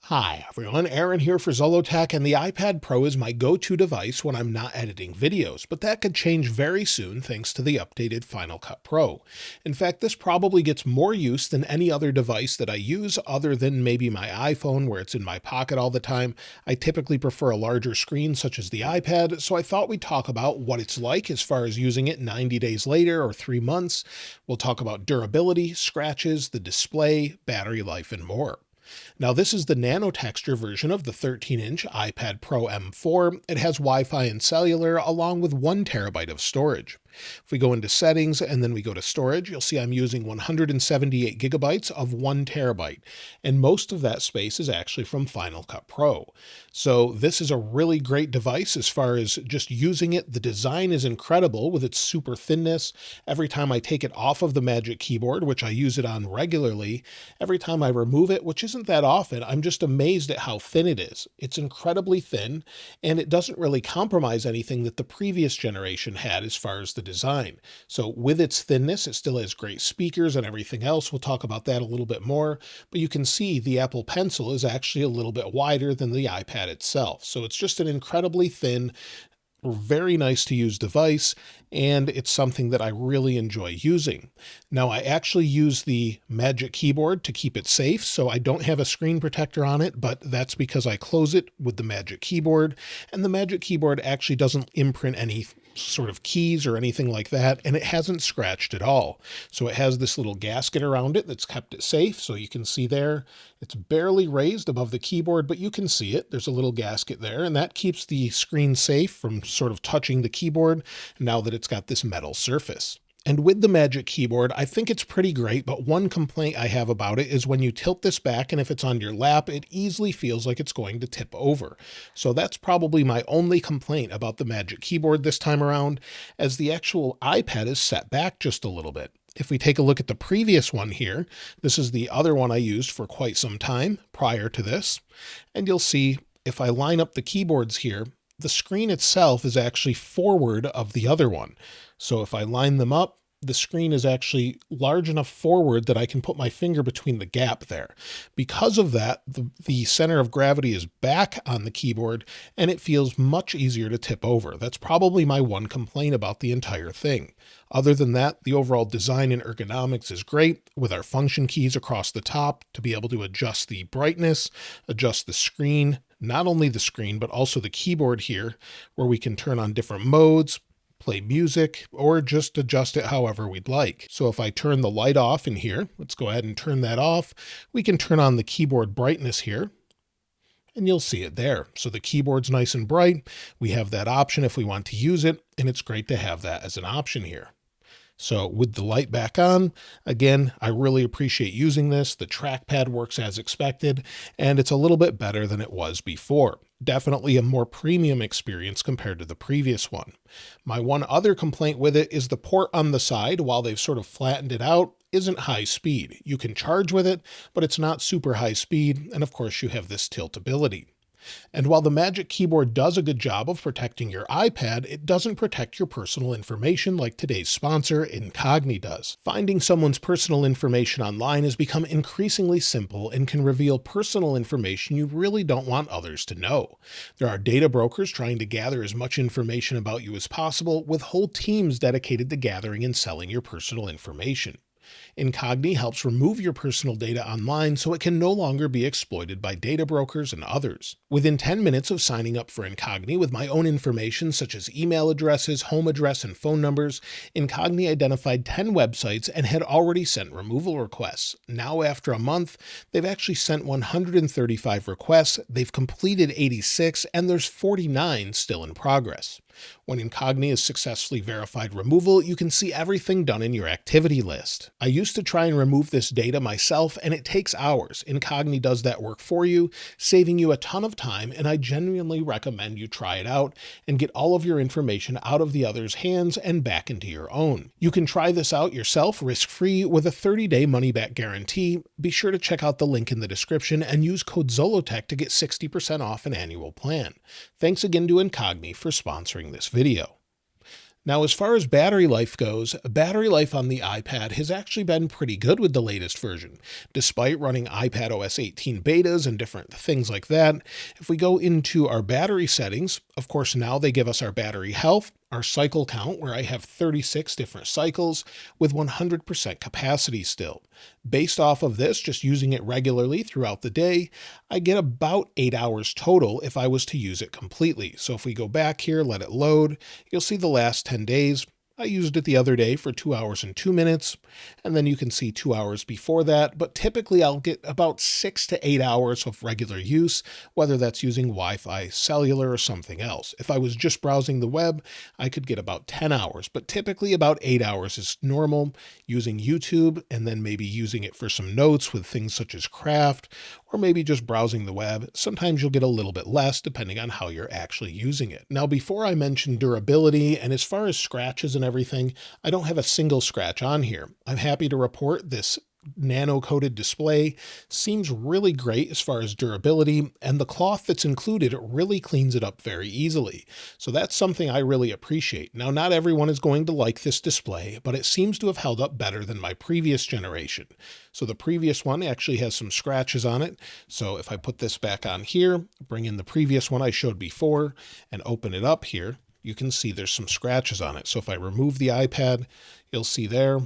Hi everyone, Aaron here for Zollotech, and the iPad Pro is my go-to device when I'm not editing videos, but that could change very soon thanks to the updated Final Cut Pro. In fact, this probably gets more use than any other device that I use other than maybe my iPhone where it's in my pocket all the time. I typically prefer a larger screen such as the iPad, so I thought we'd talk about what it's like as far as using it 90 days later or 3 months. We'll talk about durability, scratches, the display, battery life, and more. Now, this is the nano texture version of the 13-inch iPad Pro M4. It has Wi-Fi and cellular along with 1 terabyte of storage. If we go into settings and then we go to storage, you'll see I'm using 178 gigabytes of 1 terabyte, and most of that space is actually from Final Cut Pro. So this is a really great device as far as just using it. The design is incredible with its super thinness. Every time I take it off of the Magic Keyboard, which I use it on regularly, every time I remove it, which isn't that often, I'm just amazed at how thin it is. It's incredibly thin, and it doesn't really compromise anything that the previous generation had as far as the design. So with its thinness, it still has great speakers and everything else. We'll talk about that a little bit more, but you can see the Apple Pencil is actually a little bit wider than the iPad itself. So it's just an incredibly thin, very nice to use device, and it's something that I really enjoy using. Now, I actually use the Magic Keyboard to keep it safe, so I don't have a screen protector on it, but that's because I close it with the Magic Keyboard, and the Magic Keyboard actually doesn't imprint any sort of keys or anything like that, and it hasn't scratched at all. So it has this little gasket around it that's kept it safe. So you can see there, it's barely raised above the keyboard, but you can see it. There's a little gasket there, and that keeps the screen safe from sort of touching the keyboard now that it's got this metal surface. And with the Magic Keyboard, I think it's pretty great, but one complaint I have about it is when you tilt this back and if it's on your lap, it easily feels like it's going to tip over. So that's probably my only complaint about the Magic Keyboard this time around, as the actual iPad is set back just a little bit. If we take a look at the previous one here, this is the other one I used for quite some time prior to this, and you'll see if I line up the keyboards here, the screen itself is actually forward of the other one. So if I line them up, the screen is actually large enough forward that I can put my finger between the gap there. Because of that, the center of gravity is back on the keyboard and it feels much easier to tip over. That's probably my one complaint about the entire thing. Other than that, the overall design and ergonomics is great with our function keys across the top to be able to adjust the brightness, adjust the screen, not only the screen, but also the keyboard here, where we can turn on different modes, play music, or just adjust it however we'd like. So if I turn the light off in here, let's go ahead and turn that off. We can turn on the keyboard brightness here, and you'll see it there. So the keyboard's nice and bright. We have that option if we want to use it, and it's great to have that as an option here. So with the light back on, again, I really appreciate using this. The trackpad works as expected, and it's a little bit better than it was before. Definitely a more premium experience compared to the previous one. My one other complaint with it is the port on the side, while they've sort of flattened it out, isn't high speed. You can charge with it, but it's not super high speed, and of course you have this tiltability. And while the Magic Keyboard does a good job of protecting your iPad, it doesn't protect your personal information like today's sponsor, Incogni, does. Finding someone's personal information online has become increasingly simple and can reveal personal information you really don't want others to know. There are data brokers trying to gather as much information about you as possible, with whole teams dedicated to gathering and selling your personal information. Incogni helps remove your personal data online so it can no longer be exploited by data brokers and others. Within 10 minutes of signing up for Incogni with my own information such as email addresses, home address, and phone numbers, Incogni identified 10 websites and had already sent removal requests. Now, after a month, they've actually sent 135 requests, they've completed 86, and there's 49 still in progress. When Incogni has successfully verified removal, you can see everything done in your activity list. I used to try and remove this data myself, and it takes hours. Incogni does that work for you, saving you a ton of time, and I genuinely recommend you try it out and get all of your information out of the other's hands and back into your own. You can try this out yourself risk-free with a 30-day money-back guarantee. Be sure to check out the link in the description and use code Zollotech to get 60% off an annual plan. Thanks again to Incogni for sponsoring this video. Now, as far as battery life goes, battery life on the iPad has actually been pretty good with the latest version. Despite running iPadOS 18 betas and different things like that, if we go into our battery settings, of course, now they give us our battery health, our cycle count, where I have 36 different cycles with 100% capacity still. Based off of this, just using it regularly throughout the day, I get about 8 hours total if I was to use it completely. So if we go back here, let it load, you'll see the last 10 days. I used it the other day for 2 hours and 2 minutes, and then you can see 2 hours before that, but typically I'll get about 6 to 8 hours of regular use, whether that's using Wi-Fi, cellular, or something else. If I was just browsing the web, I could get about 10 hours, but typically about 8 hours is normal, using YouTube, and then maybe using it for some notes with things such as craft, or maybe just browsing the web. Sometimes you'll get a little bit less depending on how you're actually using it. Now, before I mention durability, and as far as scratches and everything, I don't have a single scratch on here. I'm happy to report this nano coated display seems really great as far as durability, and the cloth that's included really cleans it up very easily. So that's something I really appreciate. Now, not everyone is going to like this display, but it seems to have held up better than my previous generation. So the previous one actually has some scratches on it. So if I put this back on here, bring in the previous one I showed before and open it up here, you can see there's some scratches on it. So if I remove the iPad, you'll see there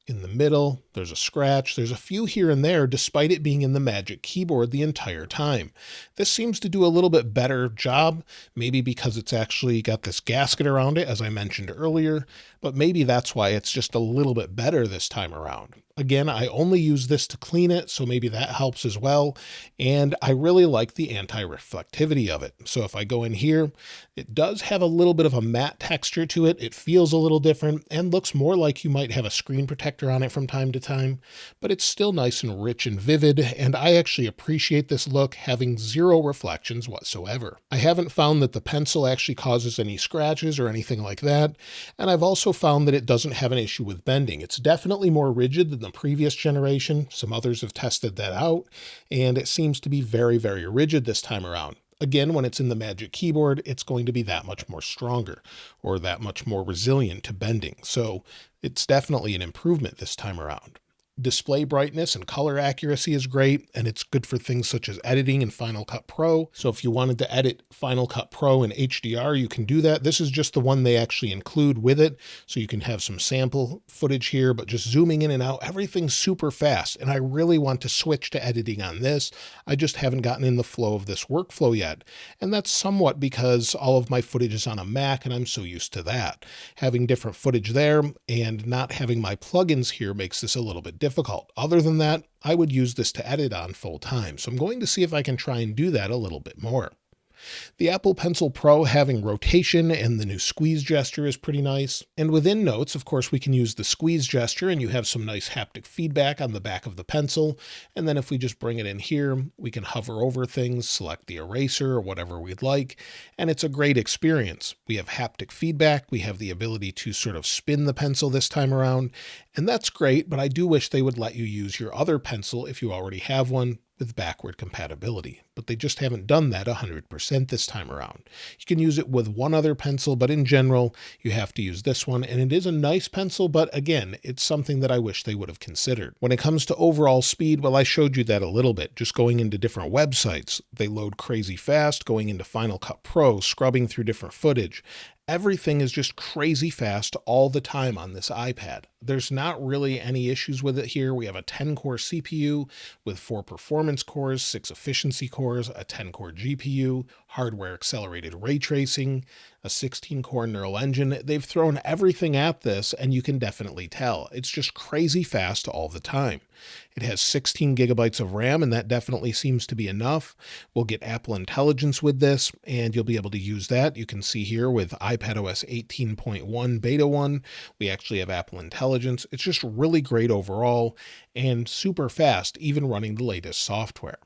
in the middle, there's a scratch. There's a few here and there, despite it being in the Magic Keyboard the entire time. This seems to do a little bit better job, maybe because it's actually got this gasket around it, as I mentioned earlier, but maybe that's why it's just a little bit better this time around. Again, I only use this to clean it, so maybe that helps as well. And I really like the anti-reflectivity of it. So if I go in here, it does have a little bit of a matte texture to it. It feels a little different and looks more like you might have a screen protector on it from time to time, but it's still nice and rich and vivid. And I actually appreciate this look having zero reflections whatsoever. I haven't found that the pencil actually causes any scratches or anything like that. And I've also found that it doesn't have an issue with bending. It's definitely more rigid than the previous generation. Some others have tested that out, and it seems to be very, very rigid this time around. Again, when it's in the Magic Keyboard, it's going to be that much more stronger or that much more resilient to bending. So it's definitely an improvement this time around. Display brightness and color accuracy is great, and it's good for things such as editing in Final Cut Pro. So if you wanted to edit Final Cut Pro in HDR, you can do that. This is just the one they actually include with it, so you can have some sample footage here, but just zooming in and out, everything's super fast, and I really want to switch to editing on this. I just haven't gotten in the flow of this workflow yet, and that's somewhat because all of my footage is on a Mac, and I'm so used to that. Having different footage there and not having my plugins here makes this a little bit difficult. Other than that, I would use this to edit on full time. So I'm going to see if I can try and do that a little bit more. The Apple Pencil Pro having rotation and the new squeeze gesture is pretty nice. And within Notes, of course, we can use the squeeze gesture and you have some nice haptic feedback on the back of the pencil. And then if we just bring it in here, we can hover over things, select the eraser or whatever we'd like. And it's a great experience. We have haptic feedback. We have the ability to sort of spin the pencil this time around. And that's great, but I do wish they would let you use your other pencil if you already have one, with backward compatibility, but they just haven't done that 100% this time around. You can use it with one other pencil, but in general, you have to use this one, and it is a nice pencil, but again, it's something that I wish they would have considered. When it comes to overall speed, well, I showed you that a little bit, just going into different websites. They load crazy fast, going into Final Cut Pro, scrubbing through different footage. Everything is just crazy fast all the time on this iPad. There's not really any issues with it here. We have a 10-core CPU with 4 performance cores, 6 efficiency cores, a 10-core GPU, hardware accelerated ray tracing, a 16-core neural engine. They've thrown everything at this, and you can definitely tell. It's just crazy fast all the time. It has 16 gigabytes of RAM, and that definitely seems to be enough. We'll get Apple Intelligence with this, and you'll be able to use that. You can see here with iPadOS 18.1 Beta 1, we actually have Apple Intelligence. It's just really great overall and super fast, even running the latest software.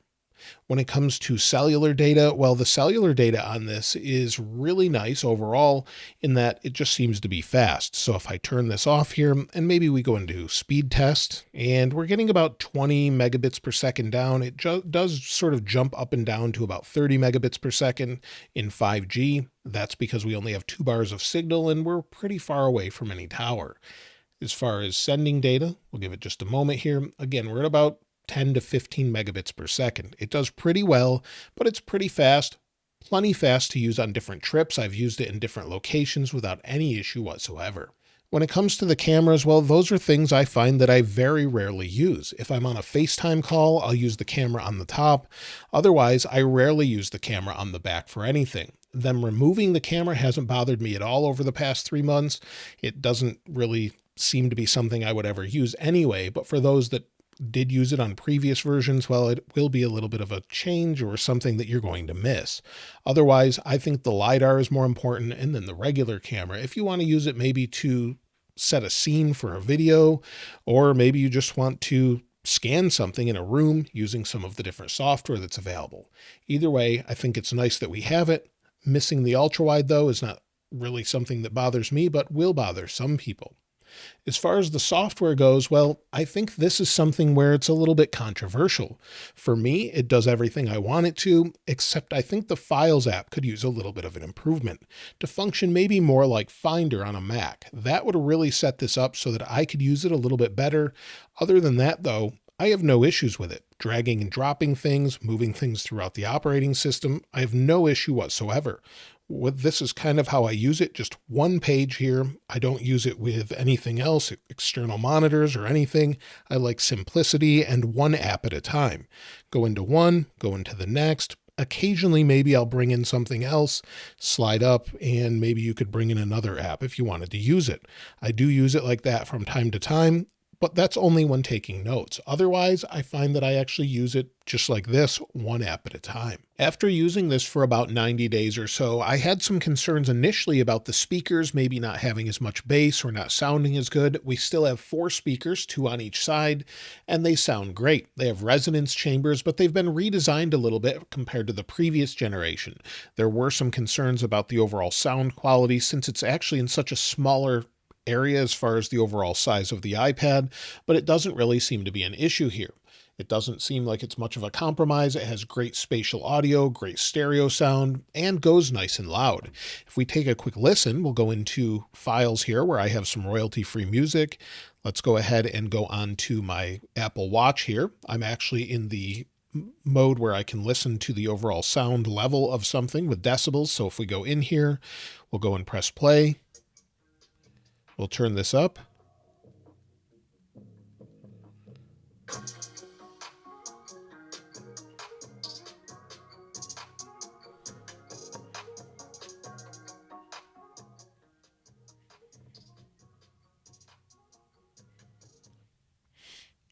When it comes to cellular data, well, the cellular data on this is really nice overall in that it just seems to be fast. So if I turn this off here and maybe we go into speed test and we're getting about 20 megabits per second down, it does sort of jump up and down to about 30 megabits per second in 5G. That's because we only have 2 bars of signal and we're pretty far away from any tower. As far as sending data, we'll give it just a moment here. Again, we're at about 10 to 15 megabits per second. It does pretty well, but it's pretty fast, plenty fast to use on different trips. I've used it in different locations without any issue whatsoever. When it comes to the cameras, well, those are things I find that I very rarely use. If I'm on a FaceTime call, I'll use the camera on the top. Otherwise, I rarely use the camera on the back for anything. Them removing the camera hasn't bothered me at all over the past 3 months. It doesn't really seem to be something I would ever use anyway, but for those that did use it on previous versions, well, it will be a little bit of a change or something that you're going to miss. Otherwise, I think the LiDAR is more important, and then the regular camera. If you want to use it maybe to set a scene for a video, or maybe you just want to scan something in a room using some of the different software that's available. Either way, I think it's nice that we have it. Missing the ultra wide though is not really something that bothers me, but will bother some people. As far as the software goes, well, I think this is something where it's a little bit controversial. For me, it does everything I want it to, except I think the Files app could use a little bit of an improvement to function maybe more like Finder on a Mac. That would really set this up so that I could use it a little bit better. Other than that, though, I have no issues with it. Dragging and dropping things, moving things throughout the operating system, I have no issue whatsoever. This is kind of how I use it, just one page here. I don't use it with anything else, external monitors or anything. I like simplicity and one app at a time. Go into one, go into the next. Occasionally, maybe I'll bring in something else, slide up, and maybe you could bring in another app if you wanted to use it. I do use it like that from time to time, but that's only when taking notes. Otherwise, I find that I actually use it just like this, one app at a time. After using this for about 90 days or so, I had some concerns initially about the speakers maybe not having as much bass or not sounding as good. We still have 4 speakers, 2 on each side, and they sound great. They have resonance chambers, but they've been redesigned a little bit compared to the previous generation. There were some concerns about the overall sound quality since it's actually in such a smaller area as far as the overall size of the iPad, but it doesn't really seem to be an issue here. It doesn't seem like it's much of a compromise. It has great spatial audio, great stereo sound, and goes nice and loud. If we take a quick listen, we'll go into Files here where I have some royalty-free music. Let's go ahead and go on to my Apple Watch here. I'm actually in the mode where I can listen to the overall sound level of something with decibels. So if we go in here, we'll go and press play. We'll turn this up.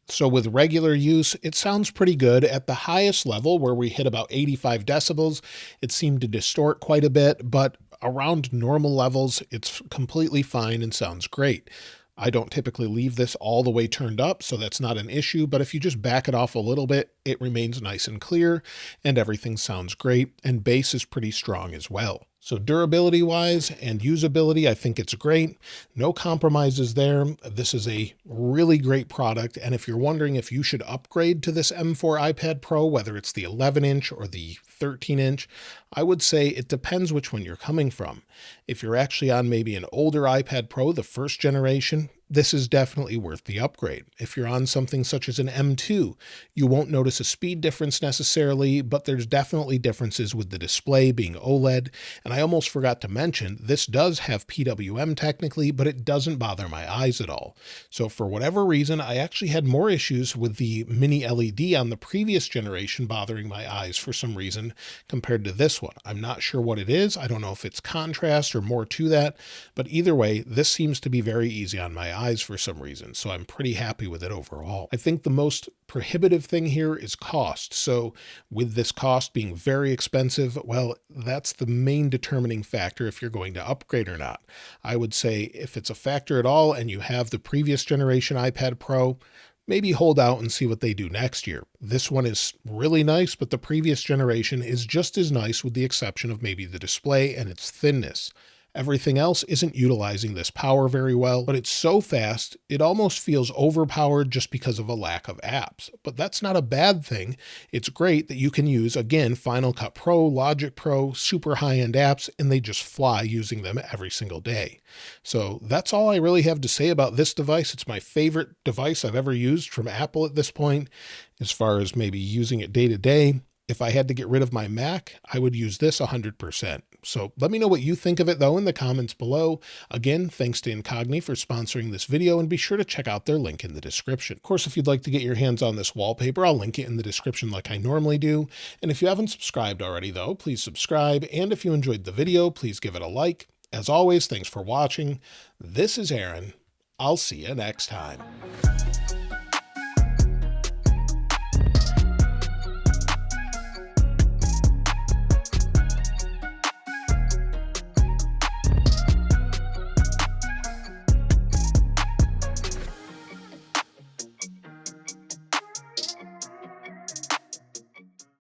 So with regular use, it sounds pretty good. At the highest level, where we hit about 85 decibels, it seemed to distort quite a bit, but around normal levels, it's completely fine and sounds great. I don't typically leave this all the way turned up, so that's not an issue, but if you just back it off a little bit, it remains nice and clear, and everything sounds great, and bass is pretty strong as well. So durability wise and usability, I think it's great. No compromises there. This is a really great product. And if you're wondering if you should upgrade to this M4 iPad Pro, whether it's the 11-inch or the 13-inch, I would say it depends which one you're coming from. If you're actually on maybe an older iPad Pro, the first generation, this is definitely worth the upgrade. If you're on something such as an M2, you won't notice a speed difference necessarily, but there's definitely differences with the display being OLED. And I almost forgot to mention, this does have PWM technically, but it doesn't bother my eyes at all. So for whatever reason, I actually had more issues with the mini LED on the previous generation bothering my eyes for some reason compared to this one. I'm not sure what it is. I don't know if it's contrast or more to that, but either way, this seems to be very easy on my eyes for some reason. So I'm pretty happy with it overall. I think the most prohibitive thing here is cost. So with this cost being very expensive, well, that's the main determining factor if you're going to upgrade or not. I would say if it's a factor at all and you have the previous generation iPad Pro, maybe hold out and see what they do next year. This one is really nice, but the previous generation is just as nice with the exception of maybe the display and its thinness. Everything else isn't utilizing this power very well, but it's so fast, it almost feels overpowered just because of a lack of apps. But that's not a bad thing. It's great that you can use, again, Final Cut Pro, Logic Pro, super high-end apps, and they just fly using them every single day. So that's all I really have to say about this device. It's my favorite device I've ever used from Apple at this point, as far as maybe using it day to day. If I had to get rid of my Mac, I would use this 100%. So let me know what you think of it though in the comments below. Again, thanks to Incogni for sponsoring this video, and be sure to check out their link in the description. Of course, if you'd like to get your hands on this wallpaper, I'll link it in the description like I normally do. And if you haven't subscribed already though, please subscribe. And if you enjoyed the video, please give it a like. As always, thanks for watching. This is Aaron. I'll see you next time.